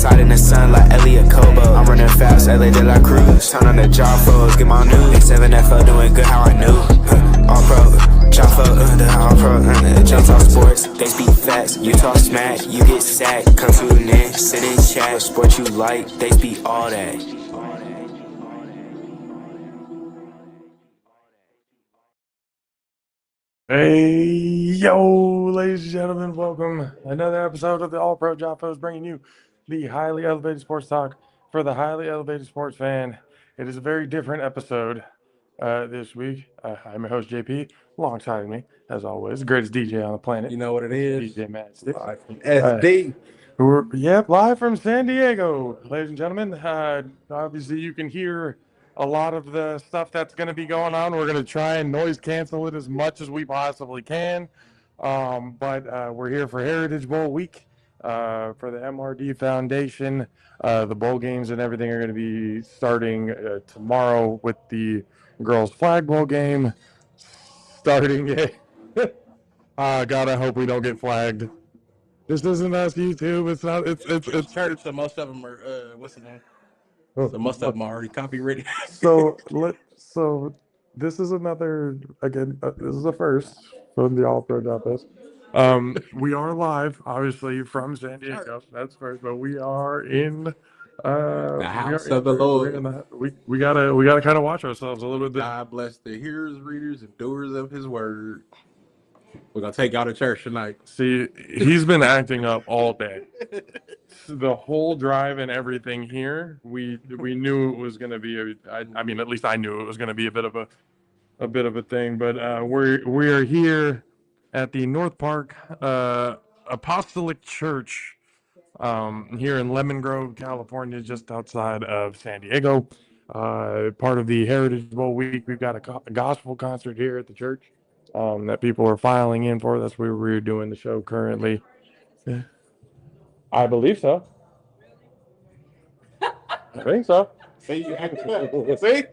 outside in the sun like Elliot Kobo. I'm running fast, LA de la Cruz. Turn on the JAFFos, get my news. 7FO doing good, how I knew. All-Pro JAFFos, the All-Pro, jump talk sports. They speak facts, you talk smack, you get sacked. Come tune in, sit in chat, sport you like, they speak all that. Hey, yo, ladies and gentlemen, welcome. Another episode of the All-Pro JAFFos bringing you the highly elevated sports talk for the highly elevated sports fan. It is a very different episode this week. I'm your host, JP. Alongside me, as always, the greatest DJ on the planet. You know what it is? DJ Matt Sticks. Live from SD. Live from San Diego, ladies and gentlemen. Obviously, you can hear a lot of the stuff that's going to be going on. We're going to try and noise cancel it as much as we possibly can. But we're here for Heritage Bowl week for the MRD Foundation. The bowl games and everything are going to be starting tomorrow with the girls' flag bowl game starting. God, I hope we don't get flagged. This isn't us YouTube. It's not. It's church. So most of them are. What's the name? So most of them are already copyrighted. So this is another again. This is the first from the All-Pro JAFFos. We are live, obviously from San Diego. That's first, but we are in the house of the Lord. We gotta kind of watch ourselves a little bit. God bless the hearers, readers, and doers of His word. We're gonna take y'all to church tonight. See, he's been acting up all day. The whole drive and everything here, we knew it was gonna be I mean, at least I knew it was gonna be a bit of a thing. But we are here at the North Park Apostolic Church here in Lemon Grove, California, just outside of San Diego. Part of the Heritage Bowl week, we've got a gospel concert here at the church. That people are filing in for. That's where we're doing the show currently. I believe so. I think so. See? See? See?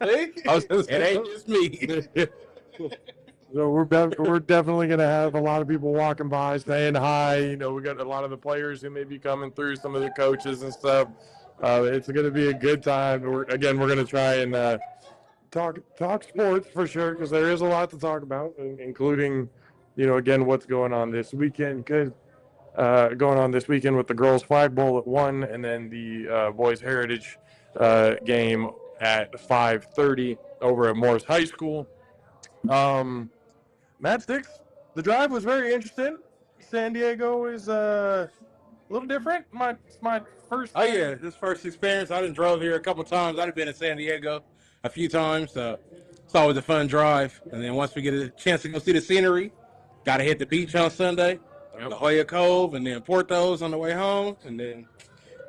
It ain't just me. So we're definitely gonna have a lot of people walking by, saying hi. You know, we got a lot of the players who may be coming through, some of the coaches and stuff. It's gonna be a good time. We're gonna try and talk sports for sure, because there is a lot to talk about, including, you know, again, what's going on this weekend. Going on this weekend with the girls' flag bowl at 1, and then the boys' heritage game at 5:30 over at Morris High School. Matt Sticks, the drive was very interesting. San Diego is a little different. It's my first. Oh yeah, this first experience. I done drove here a couple times. I've been in San Diego a few times. So it's always a fun drive. And then once we get a chance to go see the scenery, got to hit the beach on Sunday, La Jolla Cove, and then Portos on the way home, and then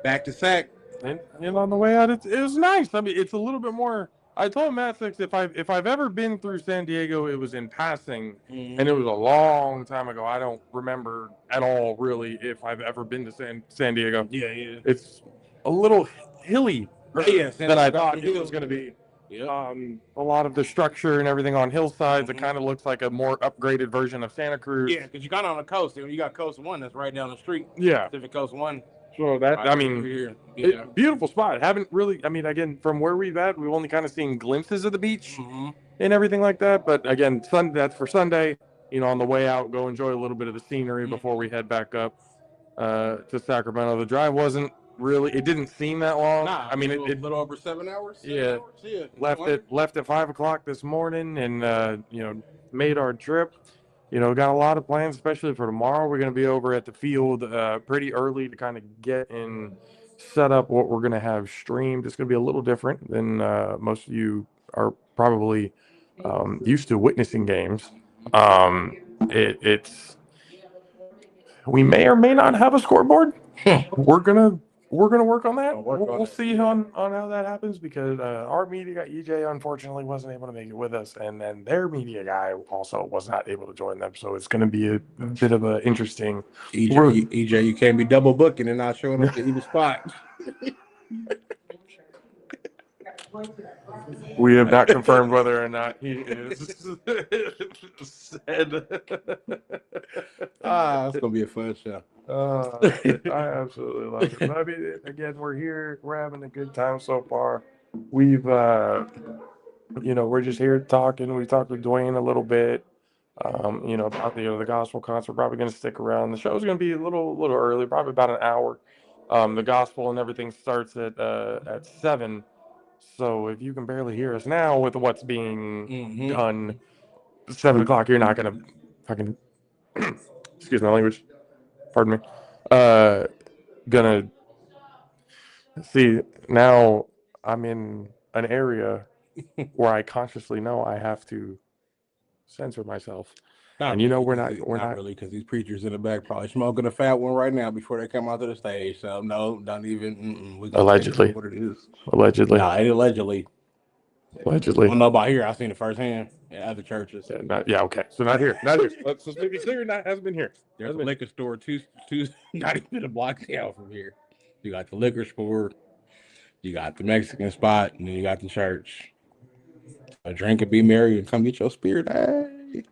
back to Sac. And on the way out, it was nice. I mean, it's a little bit more. I told Matt Six if I've ever been through San Diego, it was in passing, and it was a long time ago. I don't remember at all, really, if I've ever been to San Diego. Yeah. It's a little hilly than I thought it was going to be. Yeah. A lot of the structure and everything on hillsides, it kind of looks like a more upgraded version of Santa Cruz. Yeah, because you got on the coast, and you got Coast 1 that's right down the street. Yeah. Pacific Coast 1. So beautiful spot. Haven't really, I mean, again, from where we've only kind of seen glimpses of the beach and everything like that. But again, that's for Sunday. You know, on the way out, go enjoy a little bit of the scenery before we head back up to Sacramento. The drive wasn't really, it didn't seem that long. Nah, I mean, a little over 7 hours. Yeah. Left at 5 o'clock this morning, and you know, made our trip. You know, got a lot of plans, especially for tomorrow. We're going to be over at the field pretty early to kind of get and set up what we're going to have streamed. It's going to be a little different than most of you are probably used to witnessing games. We may or may not have a scoreboard. We're gonna work on that. We'll see on how that happens, because our media guy EJ unfortunately wasn't able to make it with us, and then their media guy also was not able to join them. So it's going to be a bit of an interesting. EJ, you can't be double booking and not showing up to either spot. We have not confirmed whether or not he is said. It's gonna be a fun show. I absolutely love it. But I mean, again, we're here. We're having a good time so far. We've, we're just here talking. We talked with Dwayne a little bit, about the gospel concert. Probably going to stick around. The show's going to be a little early, probably about an hour. The gospel and everything starts at 7. So if you can barely hear us now with what's being done, 7 o'clock, you're not going to fucking excuse my language. Pardon me. Gonna see now. I'm in an area where I consciously know I have to censor myself. And we're not really, because these preachers in the back probably smoking a fat one right now before they come out to the stage. So no, don't even. We allegedly what it is. Allegedly. Nah, it allegedly. I don't know about here. I've seen it firsthand at other churches. Okay. So not here. Not here. Let's just be clear. Hasn't been here. There's a liquor store two, not even a block down from here. You got the liquor store, you got the Mexican spot, and then you got the church. A drink and be merry and come get your spirit. Hey.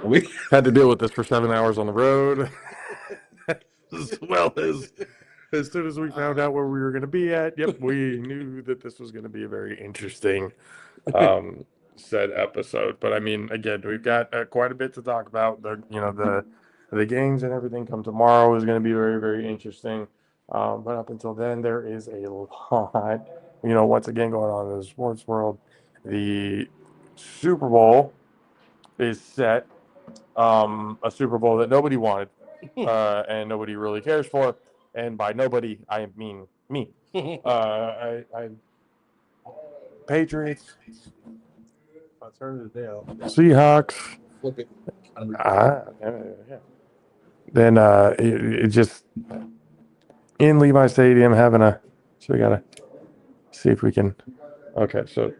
We had to deal with this for 7 hours on the road, as well as soon as we found out where we were going to be at. Yep, we knew that this was going to be a very interesting said episode. But I mean, again, we've got quite a bit to talk about. The games and everything come tomorrow is going to be very, very interesting. But up until then, there is a lot, once again going on in the sports world. The Super Bowl is set. A Super Bowl that nobody wanted, and nobody really cares for. And by nobody, I mean me. Patriots, Seahawks. Flip it. Yeah. Then it just in Levi Stadium having so we gotta see if we can. Okay, so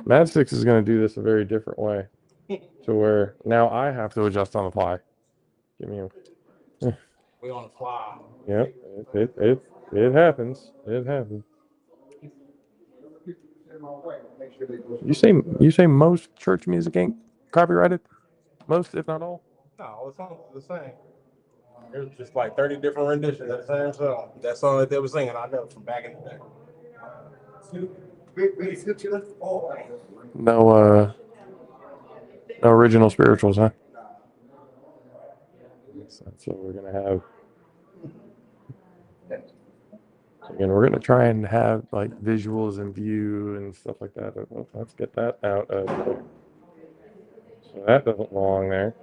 Mad Six is gonna do this a very different way, to where now I have to adjust on the fly. Give me We on the fly. Yep, it happens. It happens. You say most church music ain't copyrighted? Most, if not all? No, it's all the same. There's just like 30 different renditions of the same song. That song that they were singing, I know from back in the day. No original spirituals, huh? That's what we're gonna have. Again, we're gonna try and have like visuals and view and stuff like that. Let's get that out. So that doesn't belong there.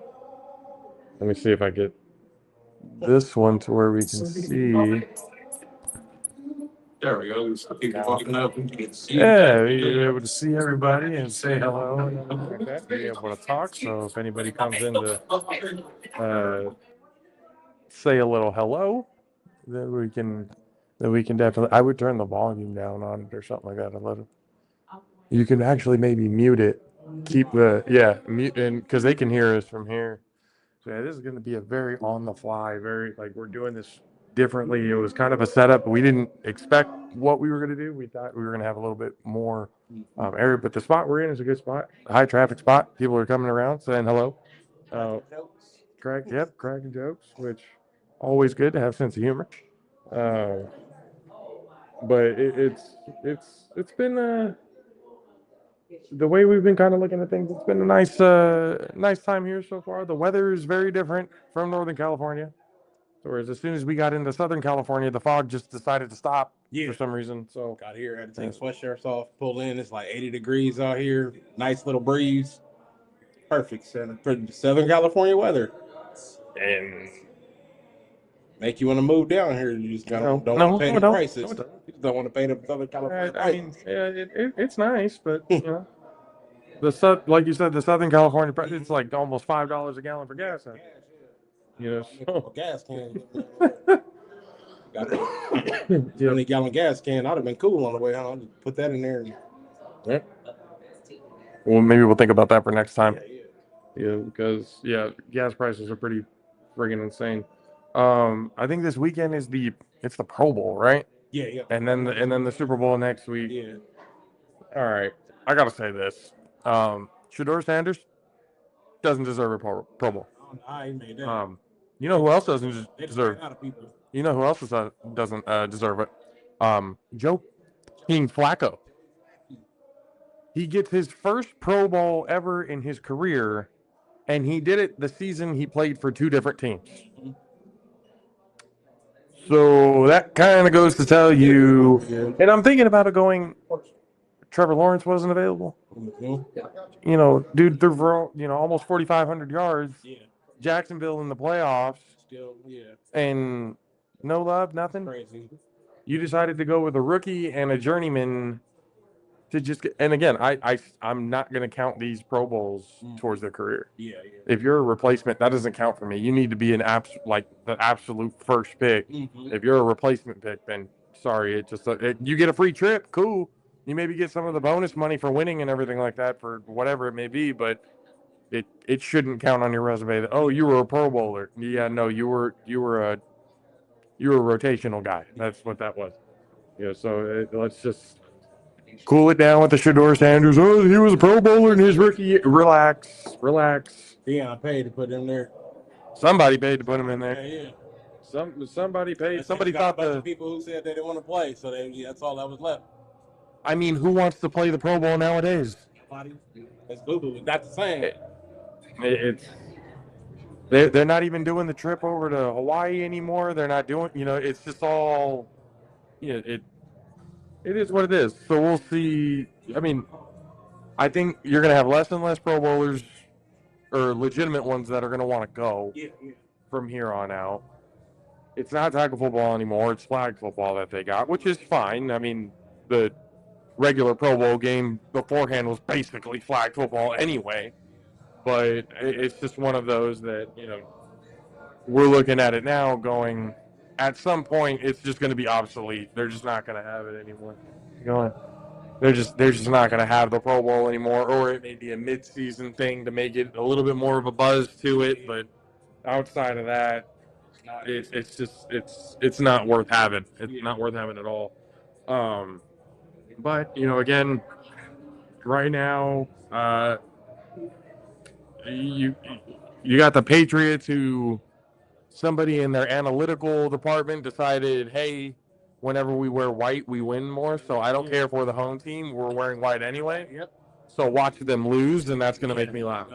Let me see if I get this one to where we can see. There we go. People walking up. Yeah, you're able to see everybody and say hello and everything like that. Be able to talk. So if anybody comes in to say a little hello, then we can definitely. I would turn the volume down on it or something like that a little. You can actually maybe mute it. Keep mute, and because they can hear us from here. So yeah, this is going to be a very on the fly, very like we're doing this differently. It was kind of a setup. We didn't expect what we were going to do. We thought we were going to have a little bit more area, but the spot we're in is a good spot, high traffic spot. People are coming around saying hello. Cracking jokes, which always good to have sense of humor. But it's been the way we've been kind of looking at things. It's been a nice time here so far. The weather is very different from Northern California. Whereas as soon as we got into Southern California, the fog just decided to stop for some reason. So got here, had to take sweatshirts off, pull in. It's like 80 degrees out here. Nice little breeze. Perfect for Southern California weather. And make you want to move down here. You just don't want to pay the prices. You just don't want to pay the Southern California prices. I mean, it's nice, but like you said, the Southern California price, it's like almost $5 a gallon for gas. So. Gas can. Got a 20-gallon gas can. I'd have been cool on the way home. Just put that in there. Well, maybe we'll think about that for next time. Yeah, because gas prices are pretty friggin' insane. I think this weekend is it's the Pro Bowl, right? Yeah. And then the Super Bowl next week. Yeah. All right, I gotta say this. Shedeur Sanders, doesn't deserve a Pro Bowl. I ain't made that. You know who else doesn't deserve? A lot of people. You know who else doesn't deserve it? Joe King Flacco. He gets his first Pro Bowl ever in his career, and he did it the season he played for 2 different teams. So that kind of goes to tell you, and I'm thinking about it going, Trevor Lawrence wasn't available. You know, dude threw for, almost 4,500 yards. Yeah. Jacksonville in the playoffs. Still, yeah. And no love, nothing. Crazy. You decided to go with a rookie and a journeyman to just get, and again, I'm not going to count these Pro Bowls towards their career. Yeah. If you're a replacement, that doesn't count for me. You need to be the absolute first pick. If you're a replacement pick, then sorry, you get a free trip, cool. You maybe get some of the bonus money for winning and everything like that for whatever it may be, but it shouldn't count on your resume that, you were a Pro Bowler. Yeah, no, you were a rotational guy. That's what that was. Yeah, so let's just cool it down with the Shedeur Sanders. Oh, he was a Pro Bowler in his rookie year. Relax. Deion paid to put him there. Somebody paid to put him in there. Yeah. Somebody paid. Somebody thought the people who said they didn't want to play, so that's all that was left. I mean, who wants to play the Pro Bowl nowadays? That's boo-boo. That's the same. They're not even doing the trip over to Hawaii anymore. They're not doing, it's just all, it is what it is. So we'll see. I mean, I think you're going to have less and less Pro Bowlers or legitimate ones that are going to want to go from here on out. It's not tackle football anymore. It's flag football that they got, which is fine. I mean, the regular Pro Bowl game beforehand was basically flag football anyway. But it's just one of those that, we're looking at it now going, at some point, it's just going to be obsolete. They're just not going to have it anymore. They're just not going to have the Pro Bowl anymore, or it may be a mid-season thing to make it a little bit more of a buzz to it. But outside of that, it's not worth having. It's not worth having at all. But again, right now, you got the Patriots who somebody in their analytical department decided, hey, whenever we wear white, we win more. So I don't care if we're the home team. We're wearing white anyway. Yep. So watch them lose, and that's going to make me laugh.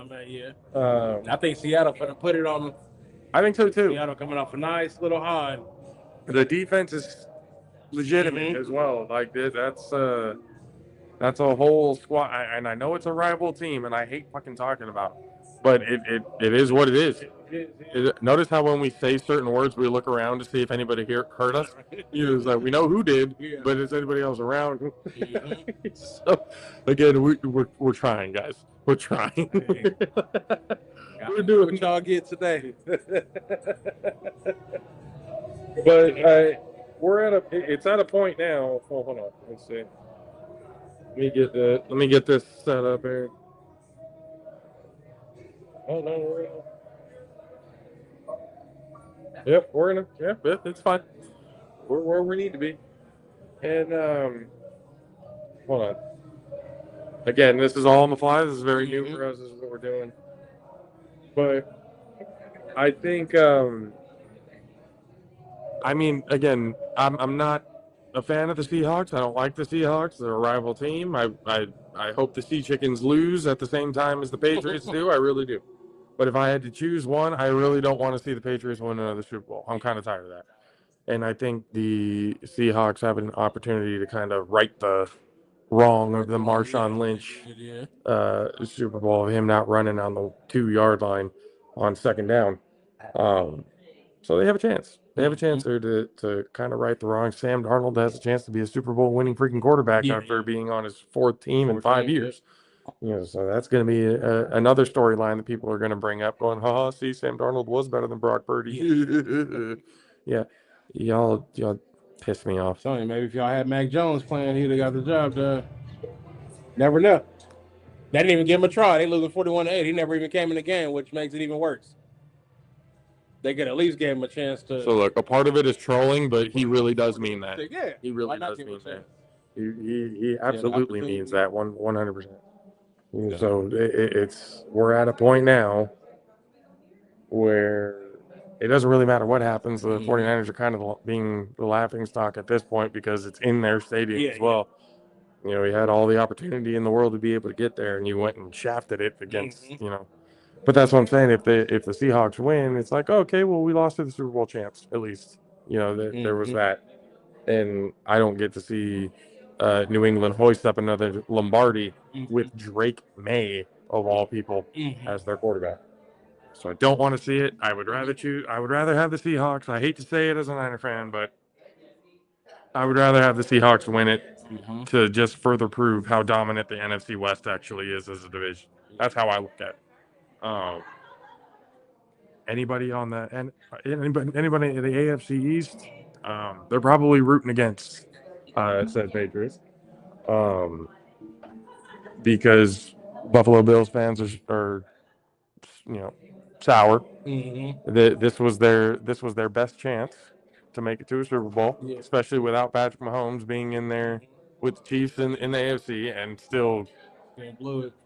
I think Seattle put it on. I think so, too. Seattle coming off a nice little high. The defense is legitimate as well. Like, that's a whole squad. And I know it's a rival team, and I hate fucking talking about it. But it is what it is. Notice how when we say certain words, we look around to see if anybody heard us. It's like we know who did, but is anybody else around? So again, we're trying, guys. We're trying. We're doing what y'all get today. But it's at a point now. Oh, hold on. Let's see. Let me get this set up here. Oh no, yep, it's fine. We're where we need to be. And hold on. Again, this is all on the fly. This is very new for us. This is what we're doing. But I think I mean, again, I'm not a fan of the Seahawks. I don't like the Seahawks. They're a rival team. I hope the Sea Chickens lose at the same time as the Patriots do. I really do. But if I had to choose one, I really don't want to see the Patriots win another Super Bowl. I'm kind of tired of that. And I think the Seahawks have an opportunity to kind of right the wrong of the Marshawn Lynch Super Bowl, of him not running on the 2-yard line on second down. So they have a chance. They have a chance there to kind of right the wrong. Sam Darnold has a chance to be a Super Bowl winning freaking quarterback after being on his 4th team in 5 years. So that's going to be another storyline that people are going to bring up, going, see, Sam Darnold was better than Brock Purdy. Yeah, y'all piss me off. Sorry, maybe if y'all had Mac Jones playing, he'd have got the job done. Never know. They didn't even give him a try. They losing 41-8. He never even came in the game, which makes it even worse. They could at least give him a chance to. So look, a part of it is trolling, but he really does mean that. Yeah, he really does mean that. He absolutely means that 100%. So we're at a point now where it doesn't really matter what happens. The 49ers are kind of being the laughing stock at this point because it's in their stadium as well. You know, we had all the opportunity in the world to be able to get there, and you went and shafted it against, you know. But that's what I'm saying. If the Seahawks win, it's like, okay, well, we lost to the Super Bowl champs, at least. You know, there was that. And I don't get to see New England hoist up another Lombardi with Drake May, of all people, as their quarterback. So I don't want to see it. I would rather have the Seahawks. I hate to say it as a Niner fan, but I would rather have the Seahawks win it to just further prove how dominant the NFC West actually is as a division. That's how I look at it. Anybody on the and anybody in the AFC East, they're probably rooting against said Patriots, because Buffalo Bills fans are sour. This was their best chance to make it to a Super Bowl, especially without Patrick Mahomes being in there with the Chiefs in the AFC, and still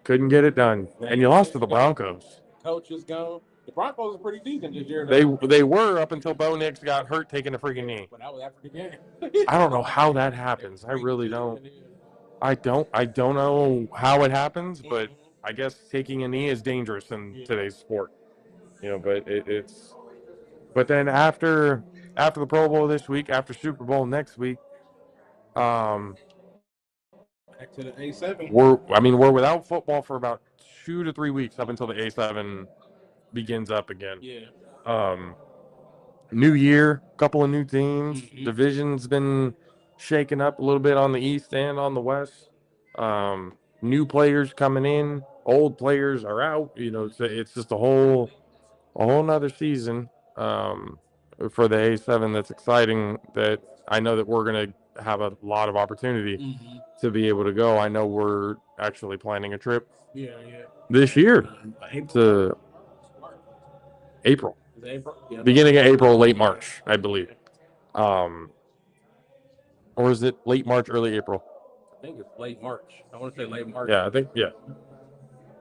couldn't get it done. And you lost to the Broncos. Coach is gone. The Broncos are pretty decent this year. They were up until Bo Nix got hurt taking a freaking knee. But that was after the game. I don't know how that happens. I really don't. I don't know how it happens, but I guess taking a knee is dangerous in today's sport. You know, but it's. But then after the Pro Bowl this week, after Super Bowl next week, Back to the A7. we're without football for about 2 to 3 weeks up until the A7 begins up again. Yeah. New year, couple of new teams. Division's been shaken up a little bit on the East and on the West. New players coming in, old players are out. You know, it's just a whole nother season for the A7 that's exciting, that I know that we're going to have a lot of opportunity to be able to go. I know we're actually planning a trip this year to April. Yeah. Beginning of April, late March, I believe. Or is it late March, early April? I think it's late March. I want to say late March. Yeah, I think, yeah.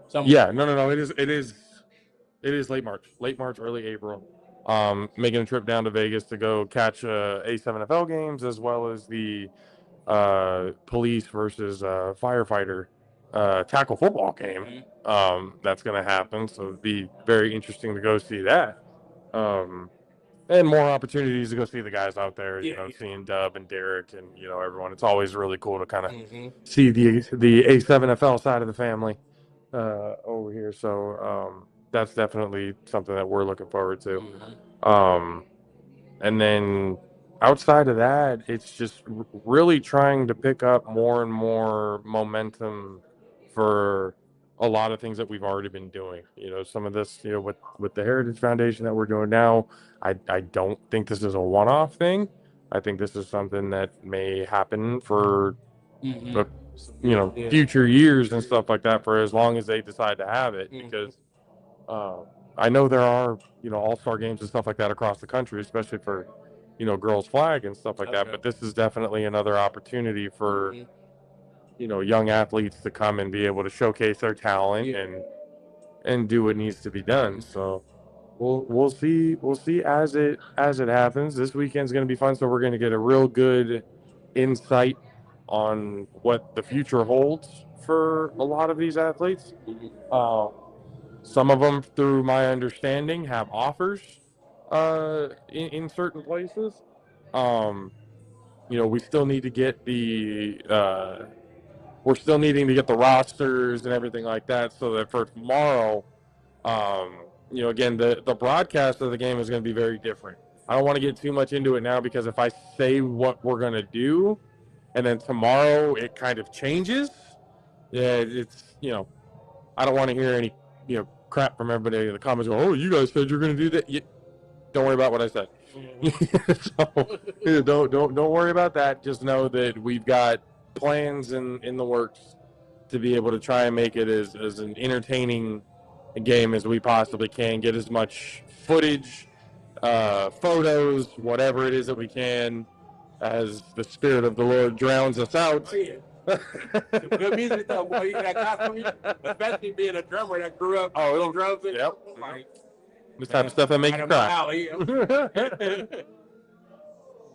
Somewhere. Yeah, no. It is late March, early April. Making a trip down to Vegas to go catch A7FL games, as well as the police versus firefighter tackle football game. That's going to happen, so it'd be very interesting to go see that. And more opportunities to go see the guys out there, seeing Dub and Derek and, everyone. It's always really cool to kind of see the A7FL side of the family over here. So that's definitely something that we're looking forward to. And then outside of that, it's just really trying to pick up more and more momentum for a lot of things that we've already been doing. Some of this, with the Heritage Foundation that we're doing now, I don't think this is a one-off thing. I think this is something that may happen for, future years and stuff like that, for as long as they decide to have it. Because I know there are, all-star games and stuff like that across the country, especially for, girls' flag and stuff like that. But this is definitely another opportunity for, young athletes to come and be able to showcase their talent and do what needs to be done. So we'll see as it happens. This weekend's going to be fun, so we're going to get a real good insight on what the future holds for a lot of these athletes. Some of them, through my understanding, have offers in certain places. We still need to get we're still needing to get the rosters and everything like that, so that for tomorrow, again, the broadcast of the game is going to be very different. I don't want to get too much into it now, because if I say what we're going to do and then tomorrow it kind of changes, it's, I don't want to hear any, crap from everybody in the comments. Oh, you guys said you're going to do that. Don't worry about what I said. So don't worry about that. Just know that we've got plans in the works to be able to try and make it as an entertaining game as we possibly can. Get as much footage, photos, whatever it is that we can, as the Spirit of the Lord drowns us out. Good music though, boy. You got costume, especially being a drummer that grew up. Oh, it'll drums. Yep. Like, This type of stuff that make you cry.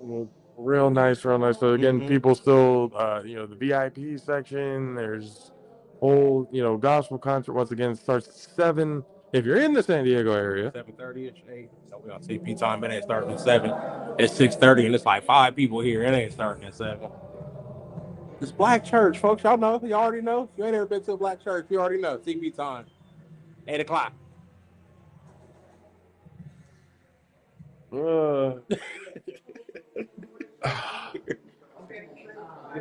Well, real nice. So again, people still, the VIP section. There's whole, gospel concert. Once again, starts at 7. If you're in the San Diego area, 7:30ish, 8. So we on CP time. It ain't starting at 7. It's 6:30, and it's like 5 people here. It ain't starting at 7. It's Black Church, folks. Y'all know. You already know. If you ain't ever been to a Black Church, you already know. CP time, 8 o'clock. I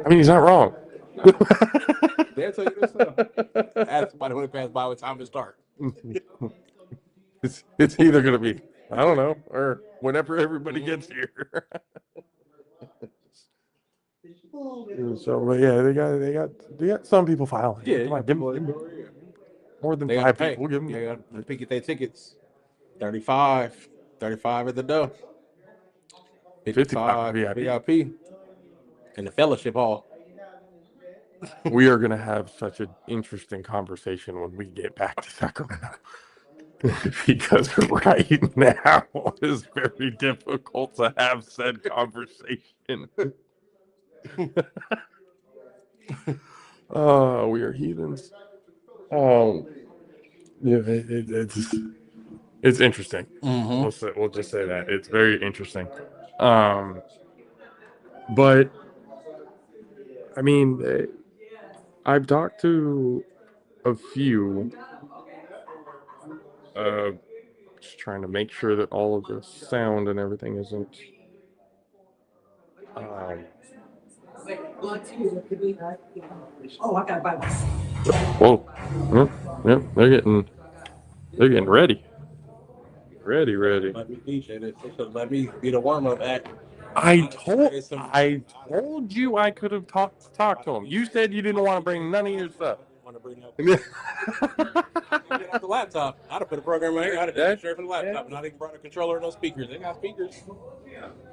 mean, he's not wrong. They'll tell you this. Ask somebody when it passes by what time to start. It's either gonna be, I don't know, or whenever everybody gets here. So, but yeah, they got some people filing. Yeah, Come on, give them more than 5 people. Give them. They got to pick their tickets. 35 at the door. 55 VIP. In the fellowship hall. We are gonna have such an interesting conversation when we get back to Sacramento. Because right now it's very difficult to have said conversation. Oh, we are heathens. Yeah, it's interesting. We'll just say that it's very interesting. But I mean, I've talked to a few. Just trying to make sure that all of the sound and everything isn't. Oh, I gotta buy this. Whoa! Yep, they're getting ready. Ready. Let me DJ this. Let me be the warm-up act. I told you I could have talked to him. You said you didn't want to bring none of your stuff. Want to bring up get off the laptop. I'd have put a program right here. I'd have done it straight from the laptop, and I didn't brought a controller or no speakers. They got speakers.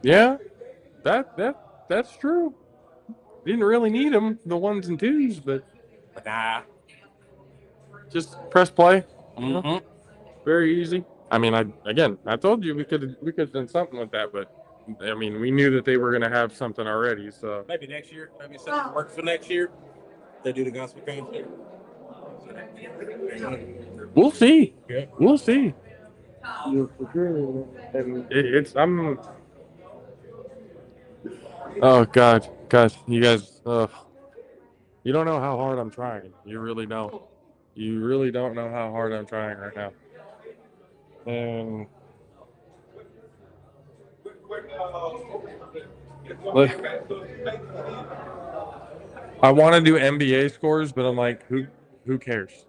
Yeah, that's true. Didn't really need them, the 1s and 2s, but Nah. just press play. Mm-hmm. Very easy. I mean, I told you we could have done something with that, but I mean, we knew that they were going to have something already. So maybe next year. Maybe something works for next year. They do the gospel concert. We'll see. Yeah. We'll see. And oh God, you guys, you don't know how hard I'm trying. You really don't. You really don't know how hard I'm trying right now. And look, I want to do NBA scores, but I'm like, who cares?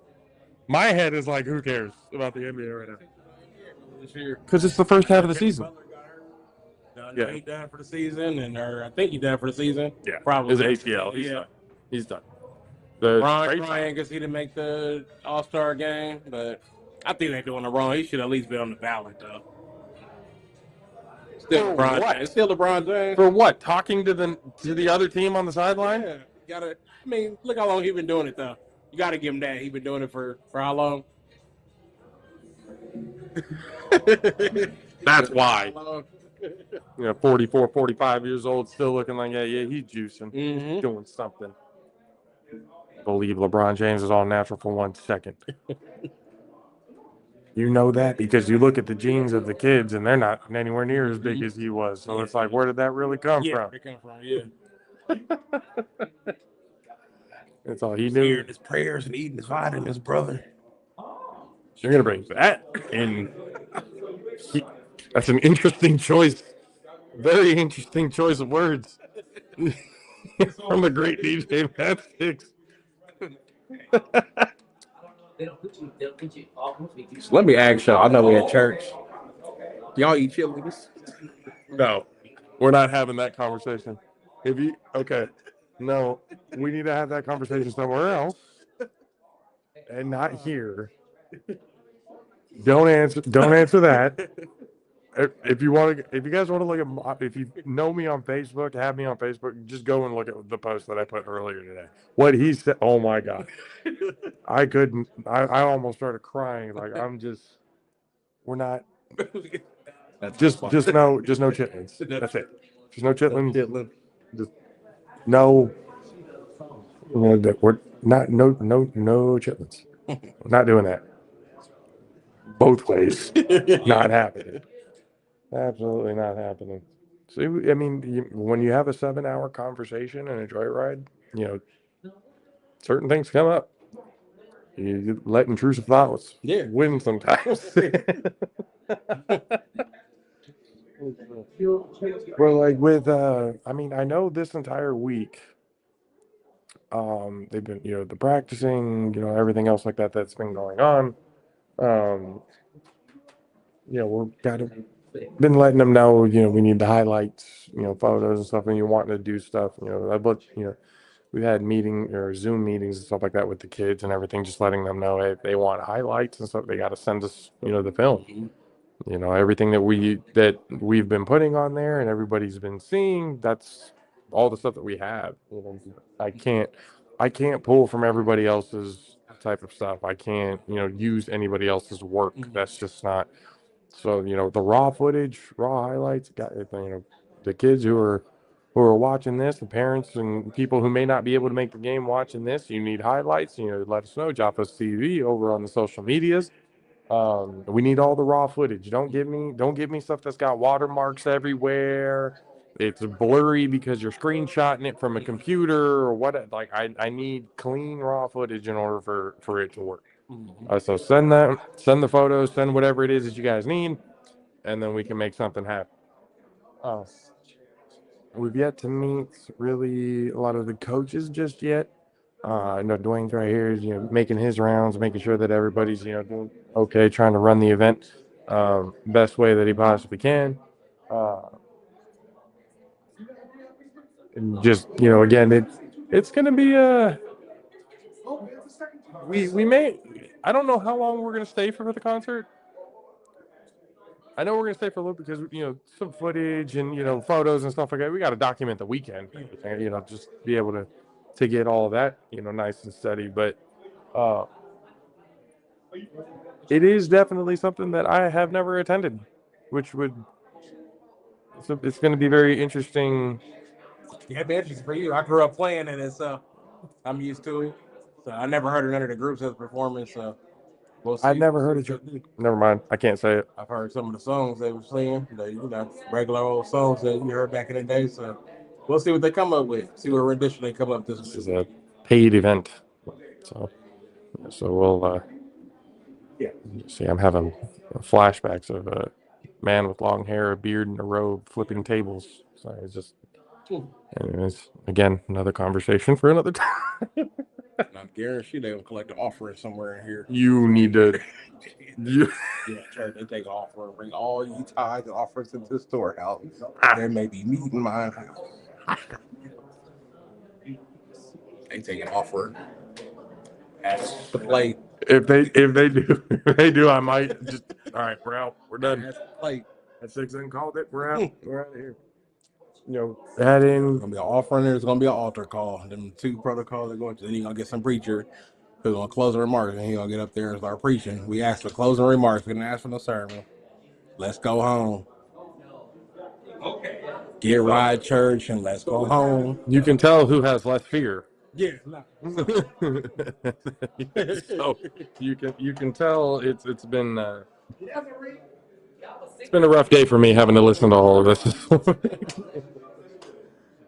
My head is like, who cares about the NBA right now? Because it's the first half of the season. Yeah, he's done for the season, I think he's done for the season. Yeah, probably his ACL. He's done. Ryan, because he didn't make the All-Star game, but I think they're doing it wrong. He should at least be on the ballot, though. Still LeBron James. Still LeBron James. For what? Talking to the other team on the sideline? Yeah, look how long he's been doing it, though. You got to give him that. He's been doing it for how long? That's why. 44, 45 years old, still looking like, yeah, he's juicing. He's doing something. Believe LeBron James is all natural for 1 second. You know that because you look at the genes of the kids and they're not anywhere near as big as he was. So it's like, where did that really come from? That's all he knew. Hearing his prayers and eating his vitamins, brother. You're going to bring that in. That's an interesting choice. Very interesting choice of words. From the great DJ Matt Six. So let me ask y'all. I know we at church. Y'all eat chilies? No, we're not having that conversation. No, we need to have that conversation somewhere else, and not here. Don't answer that. if you guys want to look at, if you know me on Facebook, have me on Facebook, just go and look at the post that I put earlier today. What he said, oh my God, I couldn't. I almost started crying. Like we're not. Just no chitlins. That's it. Just no chitlins. Just no. We're not no chitlins. We're not doing that. Both ways, not happening. Absolutely not happening. So I mean, when you have a 7-hour conversation and a joyride, certain things come up. You let intrusive thoughts win sometimes. Well, like with I mean, I know this entire week, they've been, the practicing, everything else like that that's been going on. Been letting them know, we need the highlights, photos and stuff, and you wanting to do stuff, we've had Zoom meetings and stuff like that with the kids and everything, just letting them know, hey, if they want highlights and stuff, they got to send us, the film. Everything that we've been putting on there and everybody's been seeing, that's all the stuff that we have. I can't pull from everybody else's type of stuff. I can't, use anybody else's work. That's just not. So, the raw footage, raw highlights, the kids who are watching this, the parents and people who may not be able to make the game watching this, you need highlights, let us know. Jaffos TV over on the social medias. We need all the raw footage. Don't give me stuff that's got watermarks everywhere. It's blurry because you're screenshotting it from a computer or what. Like I need clean raw footage in order for it to work. So send the photos, send whatever it is that you guys need, and then we can make something happen. We've yet to meet really a lot of the coaches just yet. I know Dwayne's right here, making his rounds, making sure that everybody's, doing okay, trying to run the event best way that he possibly can. And just, again, it's going to be we may, I don't know how long we're going to stay for the concert. I know we're going to stay for a little because, some footage and, photos and stuff like that. We got to document the weekend, just be able to get all of that, nice and steady. But it is definitely something that I have never attended, which it's going to be very interesting. Yeah, it'd be interesting for you. I grew up playing in it, so I'm used to it. So I never heard of none of the groups that's performing, so we'll see. I've never heard of it. Never mind. I can't say it. I've heard some of the songs they were singing, regular old songs that you heard back in the day. So we'll see what they come up with. See what rendition they come up with. This is a paid event, so we'll see. I'm having flashbacks of a man with long hair, a beard, and a robe flipping tables. So it's just, anyways, again, another conversation for another time. I'm guaranteed they're gonna collect an offering somewhere in here. You need to. Yeah, church, they take an offering, bring all you tithes and offerings into the storehouse. There may be meat in my house. They take an offering. Pass the plate. If they do, I might just. All right, we're out. We're done. Pass the plate. At 6 and called it. We're out. We're out of here. That in. There's gonna be an offering. There's gonna be an altar call. Them two protocols they're going to. Then you're gonna get some preacher who's gonna close the remarks, and he's gonna get up there and start preaching. We asked for closing remarks. We didn't ask for no sermon. Let's go home. Get right, church, and let's go home. You can tell who has less fear. Yeah. So you can tell it's been a rough day for me having to listen to all of this.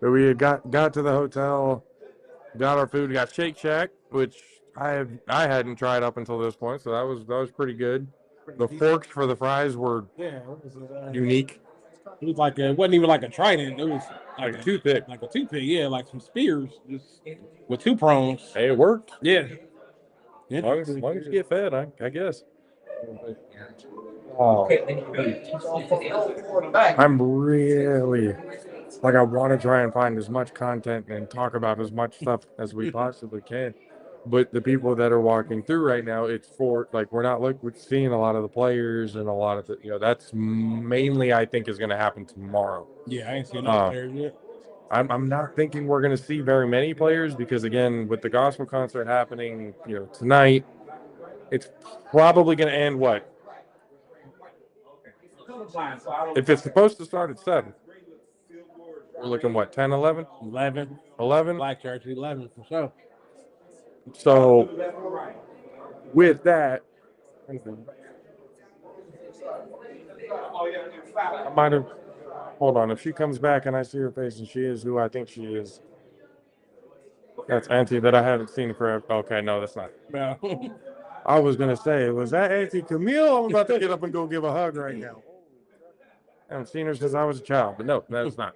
But we had got to the hotel, got our food, got Shake Shack, which I hadn't tried up until this point, so that was pretty good. The forks for the fries were unique. It was like it wasn't even like a trident. It was Like a toothpick. Like a toothpick, yeah, like some spears, just with two prongs. Hey, it worked. Yeah. As long as you get fed, I guess. I'm really I want to try and find as much content and talk about as much stuff as we possibly can. but the people that are walking through right now, it's for like we're seeing a lot of the players and a lot of the that's mainly I think is going to happen tomorrow. Yeah, I ain't seen no players yet. I'm not thinking we're going to see very many players because again, with the gospel concert happening, tonight, it's probably going to end what? If it's supposed to start at 7, we're looking what, 10, 11? 11. 11? Black church 11 for sure. So with that, I might have. Hold on. If she comes back and I see her face and she is who I think she is, that's Auntie that I haven't seen forever. Okay, no, that's not. Yeah. I was gonna say, was that Auntie Camille? I'm about to get up and go give a hug right now. I haven't seen her since I was a child, but no, that's not.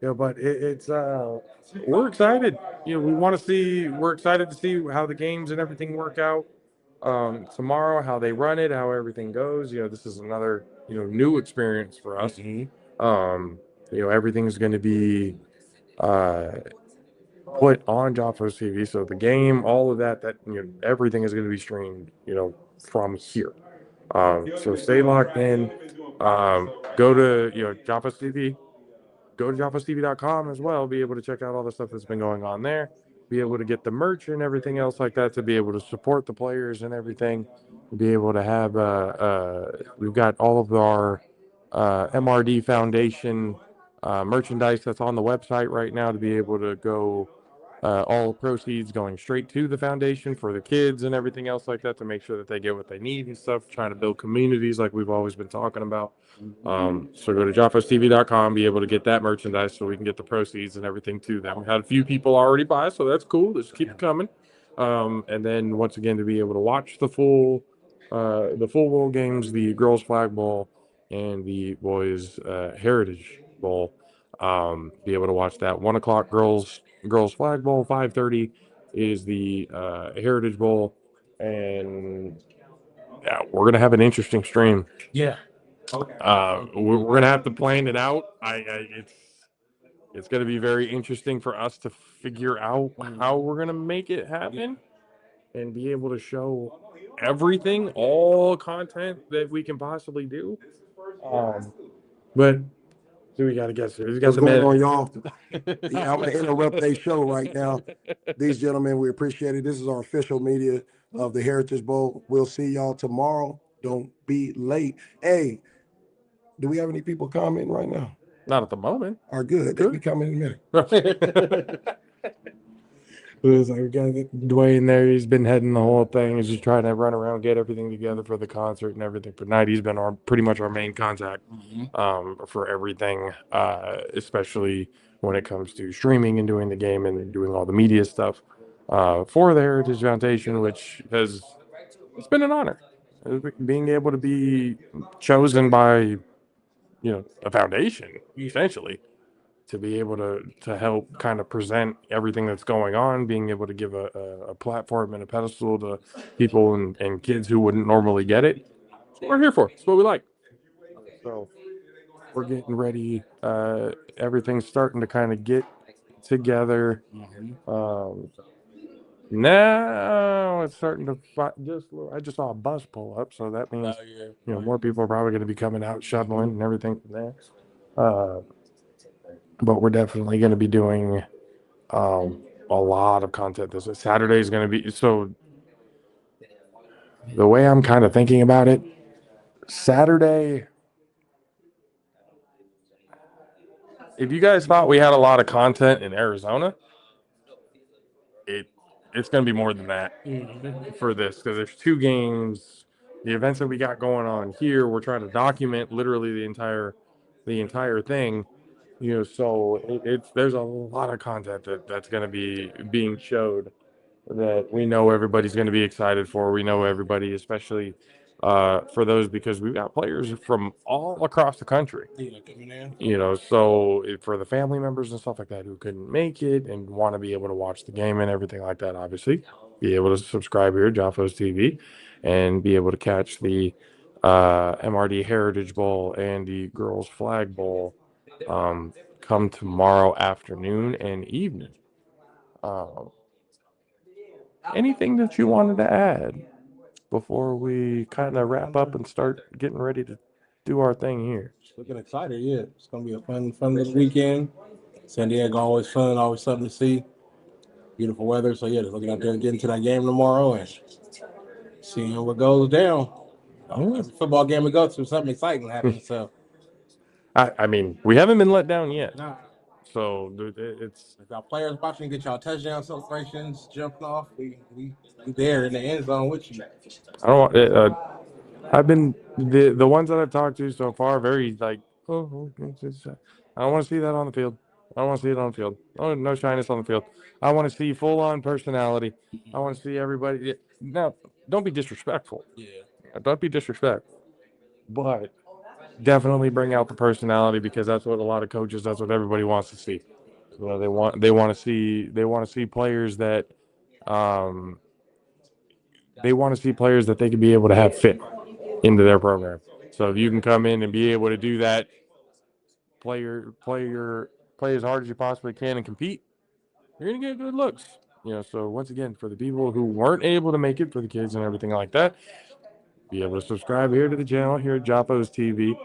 Yeah, but it's we're excited. We're excited to see how the games and everything work out tomorrow, how they run it, how everything goes. This is another new experience for us. Everything's going to be put on Jaffos TV, so the game, all of that everything is going to be streamed from here. So stay locked in. Go to Jaffos TV. Go to JaffosTV.com as well. Be able to check out all the stuff that's been going on there. Be able to get the merch and everything else like that. To be able to support the players and everything. Be able to have we've got all of our MRD Foundation merchandise that's on the website right now to be able to go. All proceeds going straight to the foundation for the kids and everything else like that to make sure that they get what they need and stuff. Trying to build communities like we've always been talking about. So go to JaffosTV.com, be able to get that merchandise so we can get the proceeds and everything to them. We had a few people already buy, so that's cool. Just keep it coming. And then once again to be able to watch the full bowl games, the girls flag bowl and the boys heritage bowl. Be able to watch that 1 o'clock girls flag bowl. 5:30 is the heritage bowl, and yeah, we're gonna have an interesting stream. Yeah. We're gonna have to plan it out. It's gonna be very interesting for us to figure out how we're gonna make it happen and be able to show everything, all content that we can possibly do. But we got to get to. What's going on, y'all? Yeah, I'm going to interrupt their show right now. These gentlemen, we appreciate it. This is our official media of the Heritage Bowl. We'll see y'all tomorrow. Don't be late. Hey, do we have any people commenting right now? Not at the moment. Are good. They'll be coming in a minute. It was like we got Dwayne there. He's been heading the whole thing. He's just trying to run around, get everything together for the concert and everything. But tonight he's been pretty much our main contact for everything, especially when it comes to streaming and doing the game and doing all the media stuff for the Heritage Foundation, which it's been an honor. Being able to be chosen by a foundation, essentially, to be able to help kind of present everything that's going on, being able to give a platform and a pedestal to people and kids who wouldn't normally get it. That's what we're here for. It's what we like. So we're getting ready. Everything's starting to kind of get together. Now it's starting to I just saw a bus pull up, so that means more people are probably going to be coming out shuttling and everything from there. But we're definitely going to be doing a lot of content. This Saturday is going to be so. The way I'm kind of thinking about it, Saturday. If you guys thought we had a lot of content in Arizona, it's going to be more than that for this because there's 2 games. The events that we got going on here, we're trying to document literally the entire thing. So there's a lot of content that's going to be being showed that we know everybody's going to be excited for. We know everybody, especially for those because we've got players from all across the country. So for the family members and stuff like that who couldn't make it and want to be able to watch the game and everything like that, obviously, be able to subscribe here, Jaffos TV, and be able to catch the MRD Heritage Bowl and the Girls Flag Bowl come tomorrow afternoon and evening. anything that you wanted to add before we kind of wrap up and start getting ready to do our thing here? Looking excited, yeah. It's gonna be a fun this weekend. San Diego always fun, always something to see. Beautiful weather, so yeah, just looking out there and getting to that game tomorrow and seeing what goes down. Every football game we go to, something exciting happens. So, I mean, we haven't been let down yet. nah, So it's if y'all players watching, get y'all touchdown celebrations, jumping off. We there in the end zone with you. I don't want. I've been the ones that I've talked to so far very like, oh, I don't want to see that on the field. I don't want to see it on the field. Oh, no shyness on the field. I want to see full on personality. I want to see everybody. Now, don't be disrespectful. Yeah. Don't be disrespectful. But definitely bring out the personality because that's what a lot of coaches. That's what everybody wants to see. You know, they want to see players that they want to see players that they can be able to have fit into their program. So if you can come in and be able to do that, play as hard as you possibly can and compete, you're gonna get good looks. You know, so once again, for the people who weren't able to make it, for the kids and everything like that, be able to subscribe here to the channel here at JAFFOs TV,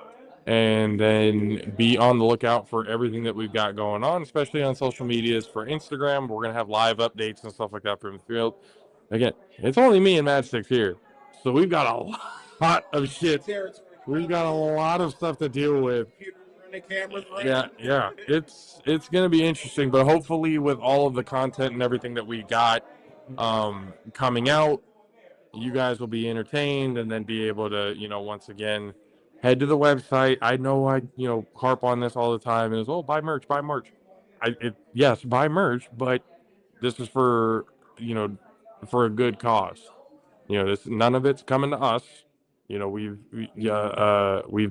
and then be on the lookout for everything that we've got going on, especially on social medias. For Instagram, we're gonna have live updates and stuff like that from the field. Again, it's only me and Matchstick here, so we've got a lot of shit. We've got a lot of stuff to deal with. Yeah, it's gonna be interesting, but hopefully with all of the content and everything that we got coming out, you guys will be entertained and then be able to, you know, once again head to the website. I know I harp on this all the time, and it's buy merch. Yes, buy merch, but this is for for a good cause. You know, none of it's coming to us. You know, we've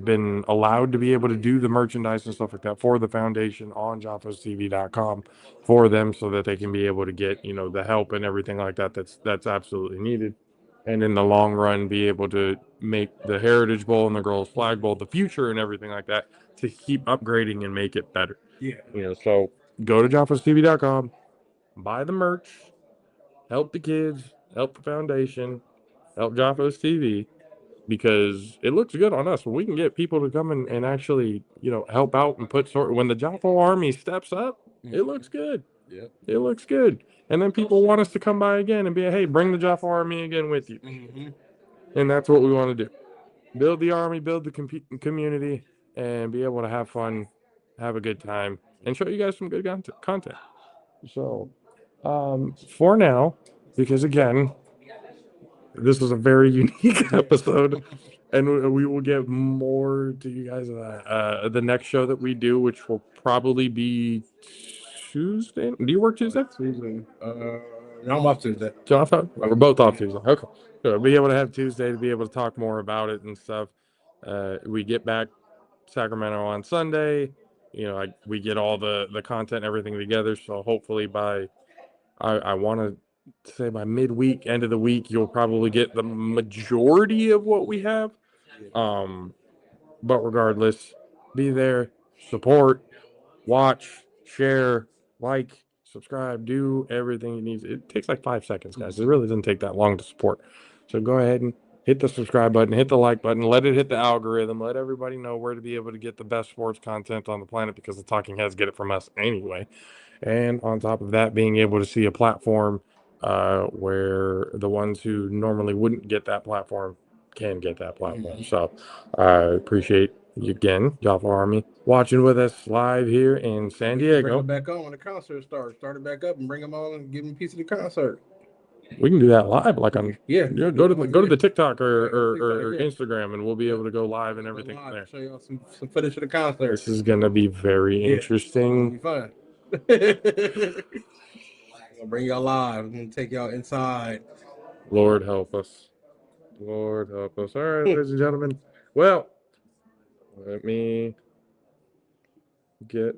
been allowed to be able to do the merchandise and stuff like that for the foundation on JaffosTV.com for them, so that they can be able to get the help and everything like that that's absolutely needed, and in the long run be able to make the Heritage Bowl and the Girls Flag Bowl the future and everything like that, to keep upgrading and make it better. Yeah. So go to JaffosTV.com, buy the merch, help the kids, help the foundation, help Jaffos TV, because it looks good on us when we can get people to come and actually help out and put when the Jaffo Army steps up. It looks good. Yeah. It looks good, and then people want us to come by again and be, hey, bring the Jaffo Army again with you. And that's what we want to do: build the army, build the community, and be able to have fun, have a good time, and show you guys some good content. So for now, because again, this was a very unique episode, and we will get more to you guys the next show that we do, which will probably be Tuesday. Do you work Tuesday? Tuesday. No, I'm off Tuesday. We're both off Tuesday. Okay. So we'll be able to have Tuesday to be able to talk more about it and stuff. We get back Sacramento on Sunday. We get all the content and everything together. So hopefully by I want to say by midweek, end of the week, you'll probably get the majority of what we have. But regardless, be there, support, watch, share, like, subscribe, do everything you need. It takes like 5 seconds, guys. It really doesn't take that long to support. So go ahead and hit the subscribe button, hit the like button, let it hit the algorithm, let everybody know where to be able to get the best sports content on the planet, because the talking heads get it from us anyway. And on top of that, being able to see a platform where the ones who normally wouldn't get that platform can get that platform. So I appreciate you again, Jaffa Army, watching with us live here in San Bring Diego. them back on when the concert starts. Start it back up and bring them on and give them a piece of the concert. We can do that live, like on go to the TikTok or Instagram, and we'll be able to go live and everything there. Show y'all some footage of the concert. This is gonna be very interesting. It'll be fun. I'll bring y'all live. I'm gonna take y'all inside. Lord help us. Lord help us. All right, ladies and gentlemen. Well, let me get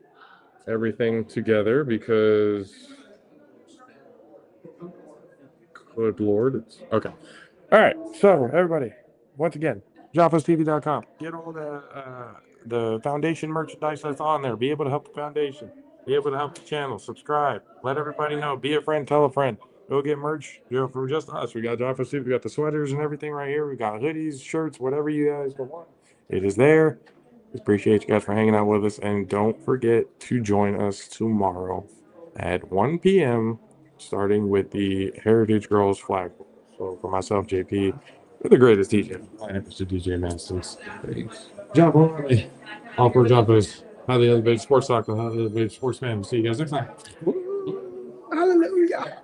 everything together, because good Lord, it's okay. All right, so everybody, once again, JaffosTV.com. Get all the foundation merchandise that's on there. Be able to help the foundation. Be able to help the channel. Subscribe. Let everybody know. Be a friend. Tell a friend. Go get merch, for just us. We got Jaffa Suit, we got the sweaters and everything right here. We got hoodies, shirts, whatever you guys want. It is there. Appreciate you guys for hanging out with us. And don't forget to join us tomorrow at 1 p.m. starting with the Heritage Girls Flag. So for myself, JP, we're the greatest DJ. Mr. DJ Masters. Jaffa, All-Pro JAFFOs, highly elevated sports soccer, highly elevated sports fan. See you guys next time. Hallelujah.